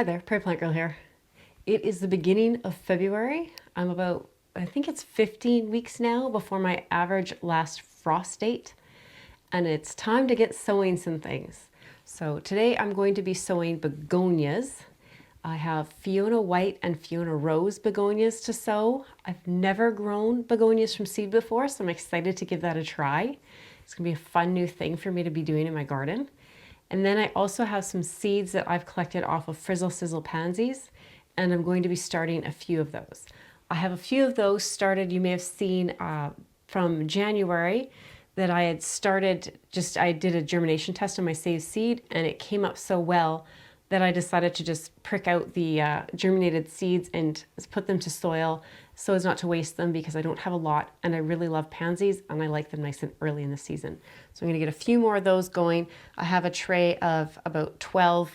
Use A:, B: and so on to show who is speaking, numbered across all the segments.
A: Hi there, Prairie Plant Girl here. It is the beginning of February. I'm about, I think it's 15 weeks now before my average last frost date. And it's time to get sowing some things. So today I'm going to be sowing begonias. I have Fiona White and Fiona Rose begonias to sow. I've never grown begonias from seed before, so I'm excited to give that a try. It's gonna be a fun new thing for me to be doing in my garden. And then I also have some seeds that I've collected off of Frizzle Sizzle Pansies, and I'm going to be starting a few of those. I have a few of those started, you may have seen from January, that I had started, I did a germination test on my saved seed, and it came up so well that I decided to just prick out the germinated seeds and put them to soil so as not to waste them, because I don't have a lot and I really love pansies and I like them nice and early in the season. So I'm gonna get a few more of those going. I have a tray of about 12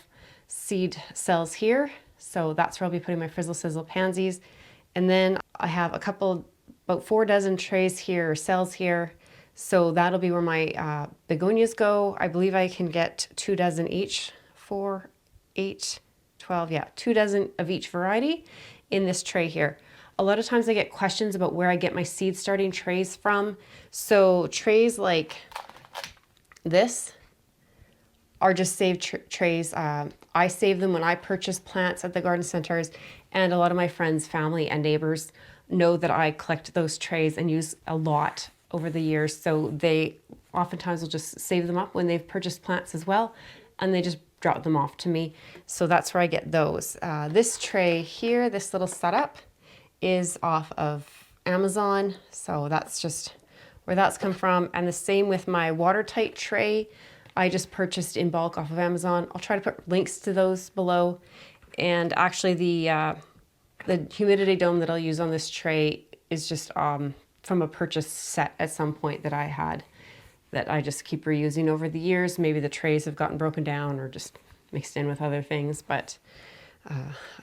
A: seed cells here. So that's where I'll be putting my Frizzle Sizzle pansies. And then I have about 4 dozen trays here, or cells here. So that'll be where my begonias go. I believe I can get 2 dozen each, 4, 8, 12, yeah, 2 dozen of each variety in this tray here. A lot of times I get questions about where I get my seed starting trays from. So trays like this are just saved trays. I save them when I purchase plants at the garden centers, and a lot of my friends, family, and neighbors know that I collect those trays and use a lot over the years. So they oftentimes will just save them up when they've purchased plants as well, and they just drop them off to me. So that's where I get those. This tray here, this little setup, is off of Amazon. So that's just where that's come from. And the same with my watertight tray. I just purchased in bulk off of Amazon. I'll try to put links to those below. And actually the humidity dome that I'll use on this tray is just from a purchase set at some point that I had, that I just keep reusing over the years. Maybe the trays have gotten broken down or just mixed in with other things, but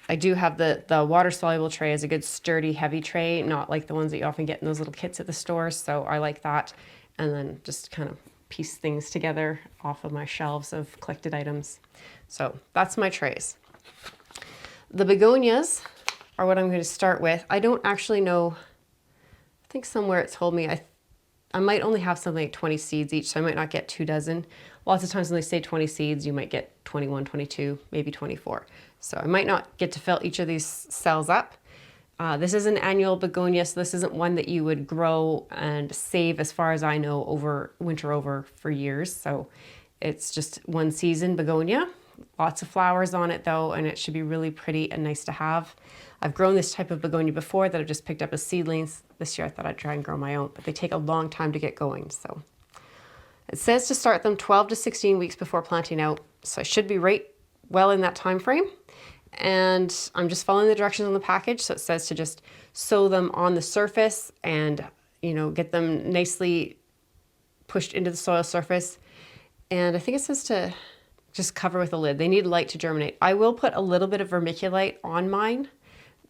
A: I do have the water-soluble tray as a good sturdy, heavy tray, not like the ones that you often get in those little kits at the stores, so I like that. And then just kind of piece things together off of my shelves of collected items. So that's my trays. The begonias are what I'm going to start with. I don't actually know, I think somewhere it told me I might only have something like 20 seeds each, so I might not get 2 dozen. Lots of times when they say 20 seeds, you might get 21, 22, maybe 24. So I might not get to fill each of these cells up. This is an annual begonia, so this isn't one that you would grow and save, as far as I know, winter over for years. So it's just one season begonia. Lots of flowers on it though, and it should be really pretty and nice to have. I've grown this type of begonia before that I've just picked up as seedlings. This year I thought I'd try and grow my own, but they take a long time to get going. So it says to start them 12 to 16 weeks before planting out. So I should be right well in that time frame. And I'm just following the directions on the package. So it says to just sow them on the surface and, you know, get them nicely pushed into the soil surface. And I think it says to just cover with a lid. They need light to germinate. I will put a little bit of vermiculite on mine.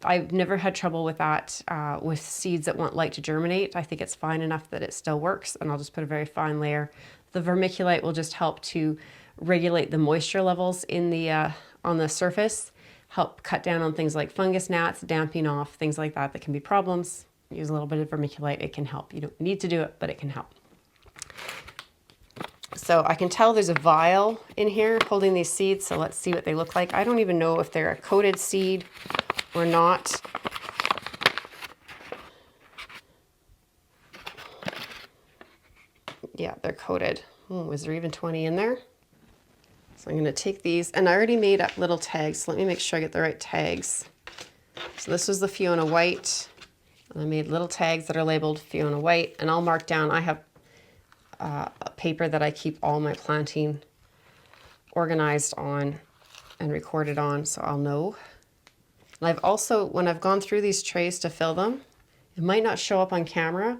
A: I've never had trouble with that with seeds that want light to germinate. I think it's fine enough that it still works, and I'll just put a very fine layer. The vermiculite will just help to regulate the moisture levels in the on the surface, help cut down on things like fungus gnats, damping off, things like that can be problems. Use a little bit of vermiculite, it can help. You don't need to do it, but it can help. So I can tell there's a vial in here holding these seeds, so let's see what they look like. I don't even know if they're a coated seed or not. Yeah, they're coated. Was there even 20 in there? So I'm going to take these, and I already made up little tags, so let me make sure I get the right tags. So this was the Fiona White, and I made little tags that are labeled Fiona White, and I'll mark down. I have a paper that I keep all my planting organized on and recorded on, so I'll know. And I've also, when I've gone through these trays to fill them, it might not show up on camera,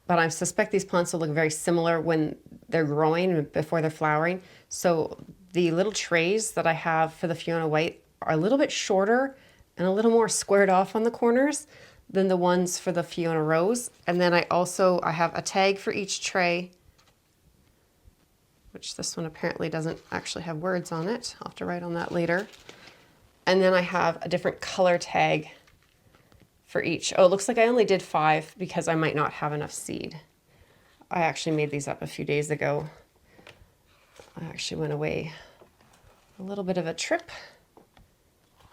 A: but I suspect these plants will look very similar when they're growing before they're flowering. So the little trays that I have for the Fiona White are a little bit shorter and a little more squared off on the corners than the ones for the Fiona Rose. And then I have a tag for each tray, which this one apparently doesn't actually have words on it. I'll have to write on that later. And then I have a different color tag for each. Oh, it looks like I only did 5 because I might not have enough seed. I actually made these up a few days ago. I actually went away a little bit of a trip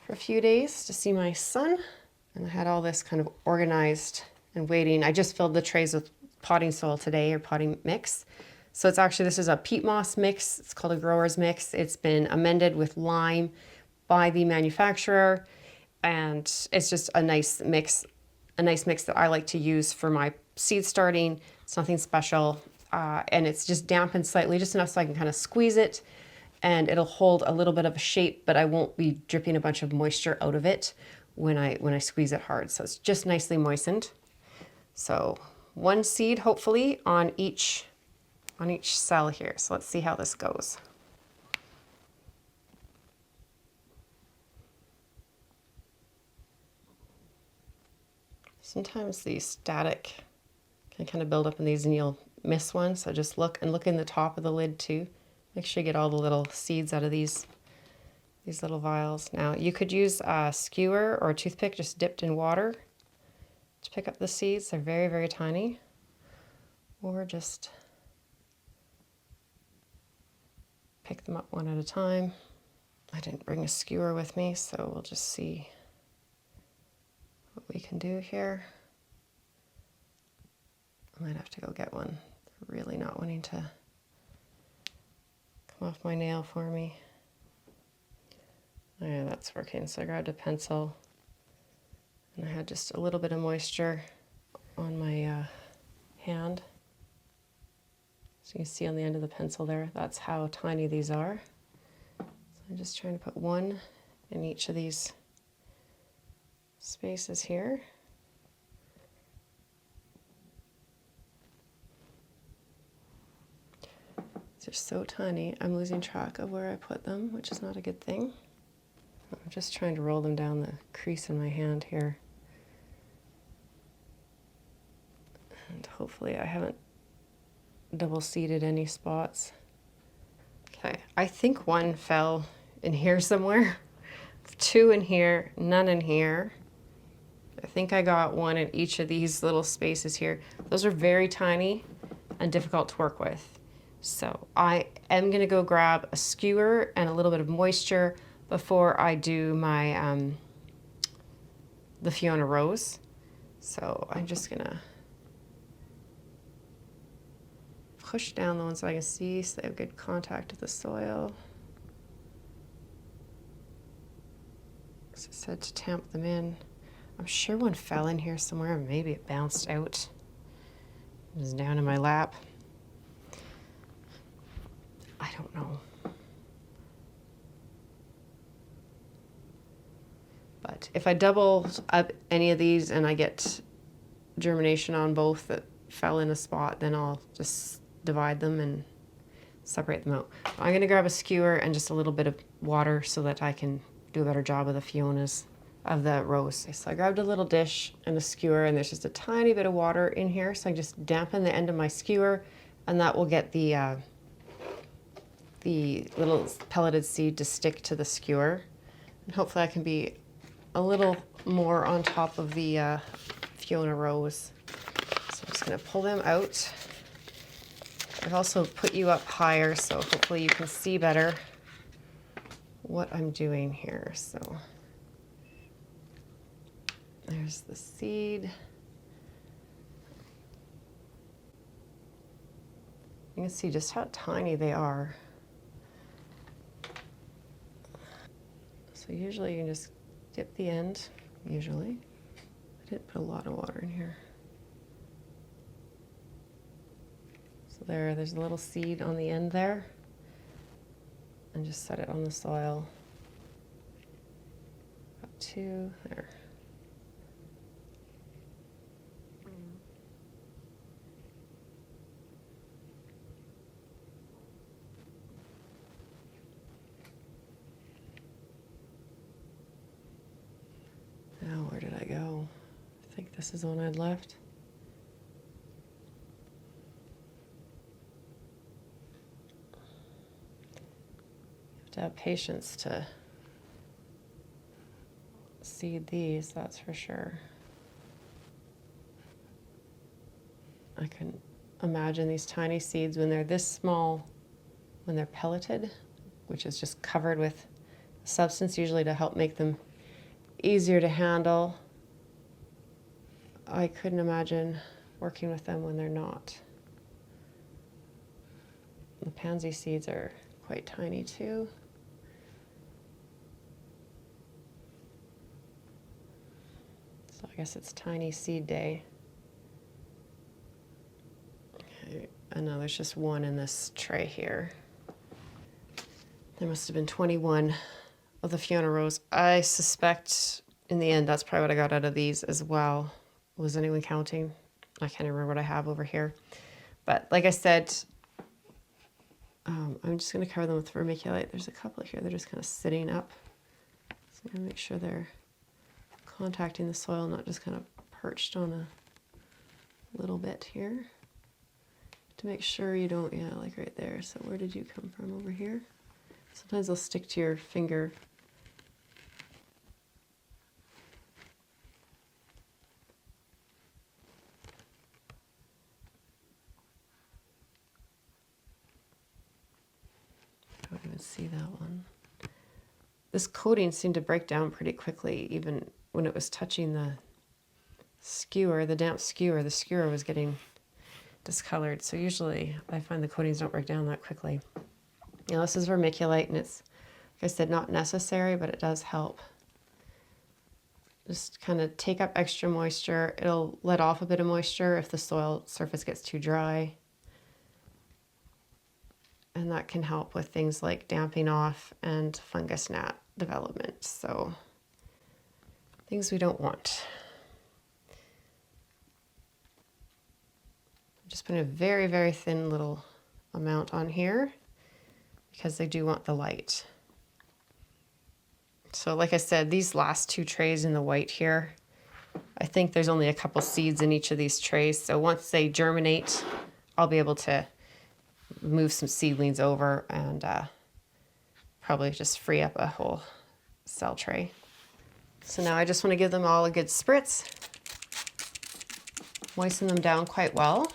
A: for a few days to see my son, and I had all this kind of organized and waiting. I just filled the trays with potting soil today, or potting mix. So it's actually, this is a peat moss mix. It's called a grower's mix. It's been amended with lime by the manufacturer, and it's just a nice mix that I like to use for my seed starting. It's nothing special, and it's just dampened slightly, just enough so I can kind of squeeze it, and it'll hold a little bit of a shape, but I won't be dripping a bunch of moisture out of it when I squeeze it hard. So it's just nicely moistened. So 1 seed hopefully on each cell here. So let's see how this goes. Sometimes the static can kind of build up in these and you'll miss one. So just look in the top of the lid too. Make sure you get all the little seeds out of these little vials. Now you could use a skewer or a toothpick just dipped in water to pick up the seeds. They're very, very tiny. Or just pick them up one at a time. I didn't bring a skewer with me, so we'll just see what we can do here. I might have to go get one. They're really not wanting to come off my nail for me. Oh, yeah, that's working. So I grabbed a pencil, and I had just a little bit of moisture on my hand. So you can see on the end of the pencil there, that's how tiny these are. So I'm just trying to put 1 in each of these spaces here. They're so tiny, I'm losing track of where I put them, which is not a good thing. I'm just trying to roll them down the crease in my hand here. And hopefully I haven't double seeded any spots. Okay, I think 1 fell in here somewhere. 2 in here, none in here. I think I got 1 in each of these little spaces here. Those are very tiny and difficult to work with. So I am gonna go grab a skewer and a little bit of moisture before I do my the Fiona Rose. So I'm just gonna push down the ones so I can see so they have good contact with the soil. As I said, to tamp them in. I'm sure 1 fell in here somewhere, maybe it bounced out. It was down in my lap. I don't know. But if I double up any of these and I get germination on both that fell in a spot, then I'll just divide them and separate them out. I'm gonna grab a skewer and just a little bit of water so that I can do a better job of the Fionas, of the rose. So I grabbed a little dish and a skewer, and there's just a tiny bit of water in here. So I just dampen the end of my skewer, and that will get the little pelleted seed to stick to the skewer. And hopefully I can be a little more on top of the Fiona Rose. So I'm just gonna pull them out. I've also put you up higher, so hopefully you can see better what I'm doing here. So there's the seed. You can see just how tiny they are. So usually you can just dip the end, usually. I didn't put a lot of water in here. So there's a little seed on the end there. And just set it on the soil. Got 2 there. Now, where did I go? I think this is the one I'd left. You have to have patience to seed these, that's for sure. I can imagine these tiny seeds when they're this small, when they're pelleted, which is just covered with substance, usually to help make them easier to handle. I couldn't imagine working with them when they're not. The pansy seeds are quite tiny too. So I guess it's tiny seed day. Okay, and now there's just one in this tray here. There must have been 21 of the Fiona Rose. I suspect in the end that's probably what I got out of these as well. Was anyone counting? I can't remember what I have over here. But like I said, I'm just going to cover them with vermiculite. There's a couple here. They're just kind of sitting up. So I'm going to make sure they're contacting the soil, not just kind of perched on a little bit here. To make sure you don't, yeah, like right there. So where did you come from over here? Sometimes they'll stick to your finger. I don't even see that one. This coating seemed to break down pretty quickly, even when it was touching the skewer, the damp skewer. The skewer was getting discolored. So usually I find the coatings don't break down that quickly. Now this is vermiculite, and it's, like I said, not necessary, but it does help. Just kind of take up extra moisture. It'll let off a bit of moisture if the soil surface gets too dry. And that can help with things like damping off and fungus gnat development. So things we don't want. I'm just putting a very, very thin little amount on here because they do want the light. So like I said, these last two trays in the white here, I think there's only a couple seeds in each of these trays. So once they germinate, I'll be able to move some seedlings over and probably just free up a whole cell tray. So now I just want to give them all a good spritz. Moisten them down quite well.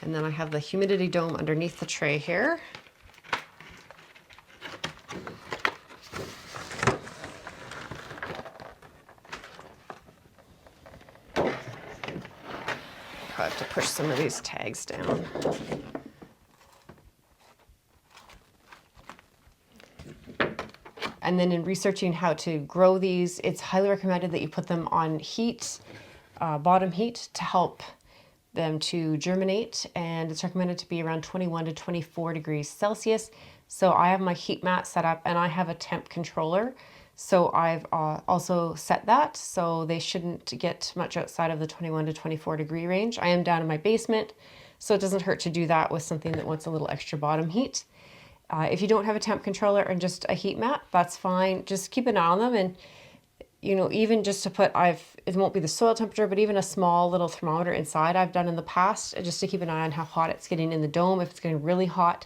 A: And then I have the humidity dome underneath the tray here. I have to push some of these tags down. And then in researching how to grow these, it's highly recommended that you put them on heat, bottom heat, to help them to germinate. And it's recommended to be around 21 to 24 degrees Celsius. So I have my heat mat set up, and I have a temp controller. So I've also set that, so they shouldn't get much outside of the 21 to 24 degree range. I am down in my basement, so it doesn't hurt to do that with something that wants a little extra bottom heat. If you don't have a temp controller and just a heat mat, that's fine. Just keep an eye on them, and you know, even just to put, it won't be the soil temperature, but even a small little thermometer inside I've done in the past, just to keep an eye on how hot it's getting in the dome. If it's getting really hot,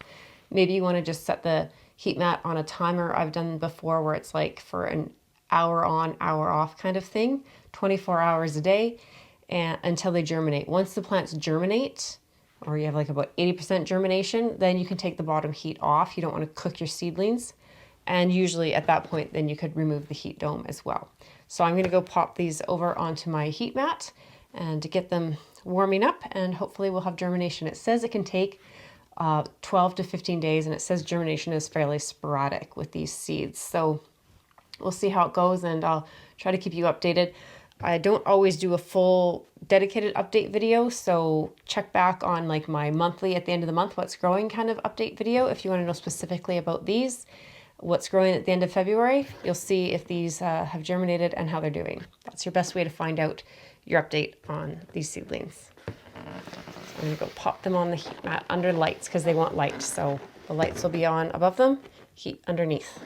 A: maybe you want to just set the heat mat on a timer. I've done before where it's like for an hour on, hour off kind of thing, 24 hours a day, and until they germinate. Once the plants germinate, or you have like about 80% germination, then you can take the bottom heat off. You don't want to cook your seedlings. And usually at that point, then you could remove the heat dome as well. So I'm going to go pop these over onto my heat mat and to get them warming up, and hopefully we'll have germination. It says it can take 12 to 15 days, and it says germination is fairly sporadic with these seeds. So we'll see how it goes, and I'll try to keep you updated. I don't always do a full dedicated update video, so check back on like my monthly at the end of the month, what's growing kind of update video. If you want to know specifically about these, what's growing at the end of February, you'll see if these have germinated and how they're doing. That's your best way to find out your update on these seedlings. I'm going to go pop them on the heat mat under lights because they want light. So the lights will be on above them, heat underneath.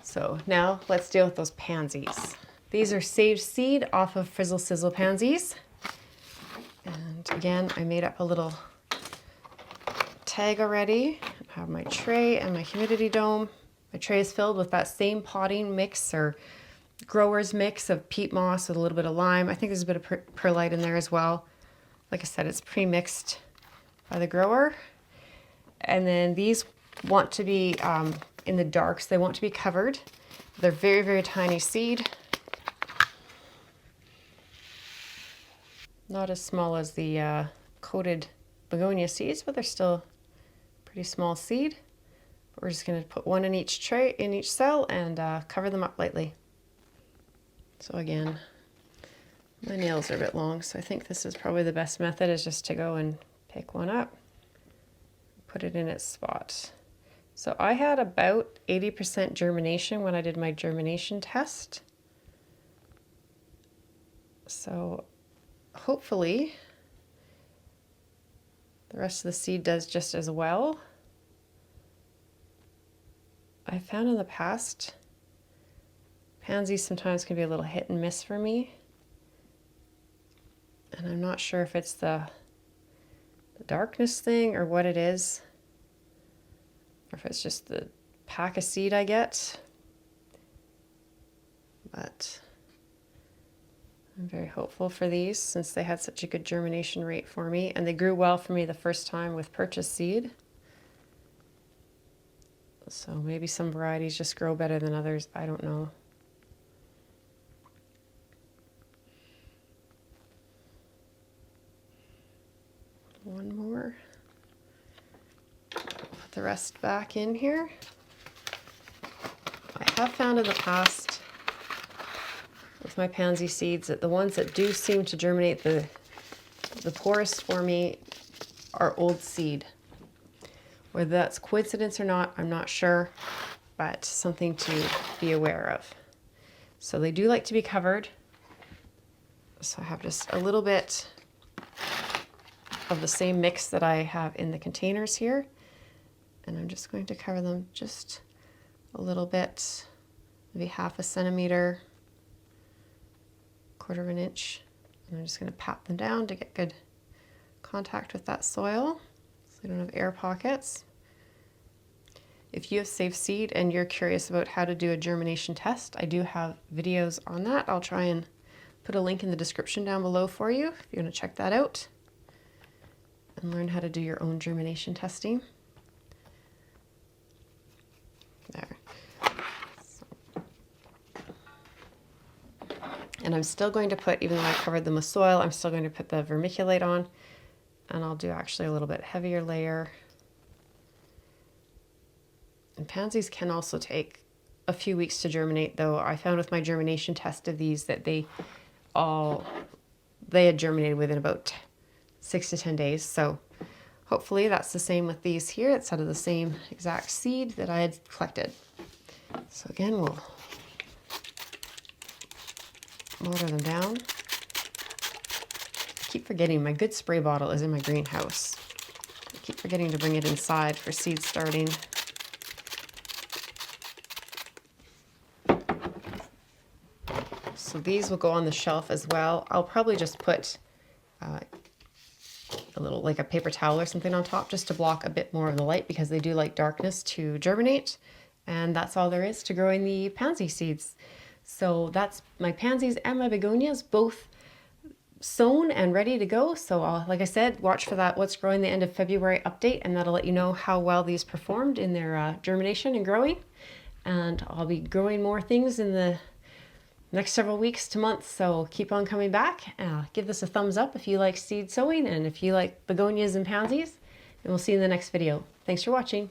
A: So now let's deal with those pansies. These are saved seed off of Frizzle Sizzle pansies. And again, I made up a little tag already. I have my tray and my humidity dome. My tray is filled with that same potting mix or grower's mix of peat moss with a little bit of lime. I think there's a bit of perlite in there as well. Like I said, it's pre-mixed by the grower. And then these want to be in the dark, so they want to be covered. They're very, very tiny seed. Not as small as the coated begonia seeds, but they're still pretty small seed. We're just going to put one in each tray, in each cell, and cover them up lightly. So again, my nails are a bit long, so I think this is probably the best method, is just to go and pick one up, put it in its spot. So I had about 80% germination when I did my germination test. So hopefully the rest of the seed does just as well. I found in the past, pansies sometimes can be a little hit and miss for me. And I'm not sure if it's the darkness thing or what it is, or if it's just the pack of seed I get. But I'm very hopeful for these, since they had such a good germination rate for me, and they grew well for me the first time with purchased seed. So maybe some varieties just grow better than others, I don't know. One more. Put the rest back in here. I have found in the past with my pansy seeds that the ones that do seem to germinate the poorest for me are old seed. Whether that's coincidence or not, I'm not sure, but something to be aware of. So they do like to be covered. So I have just a little bit of the same mix that I have in the containers here. And I'm just going to cover them just a little bit, maybe half a centimeter, quarter of an inch. And I'm just going to pat them down to get good contact with that soil so they don't have air pockets. If you have saved seed and you're curious about how to do a germination test, I do have videos on that. I'll try and put a link in the description down below for you if you want to check that out and learn how to do your own germination testing. There. And I'm still going to put, even though I covered them with soil, I'm still going to put the vermiculite on, and I'll do actually a little bit heavier layer. And pansies can also take a few weeks to germinate, though I found with my germination test of these that they had germinated within about 6 to 10 days. So hopefully that's the same with these here. It's out of the same exact seed that I had collected. So again, we'll water them down. I keep forgetting my good spray bottle is in my greenhouse. I keep forgetting to bring it inside for seed starting. So these will go on the shelf as well. I'll probably just put a little, like a paper towel or something on top just to block a bit more of the light, because they do like darkness to germinate. And that's all there is to growing the pansy seeds. So that's my pansies and my begonias, both sown and ready to go. So like I said, watch for that What's Growing the End of February update, and that'll let you know how well these performed in their germination and growing. And I'll be growing more things in the next several weeks to months, so keep on coming back. Give this a thumbs up if you like seed sowing and if you like begonias and pansies, and we'll see you in the next video. Thanks for watching.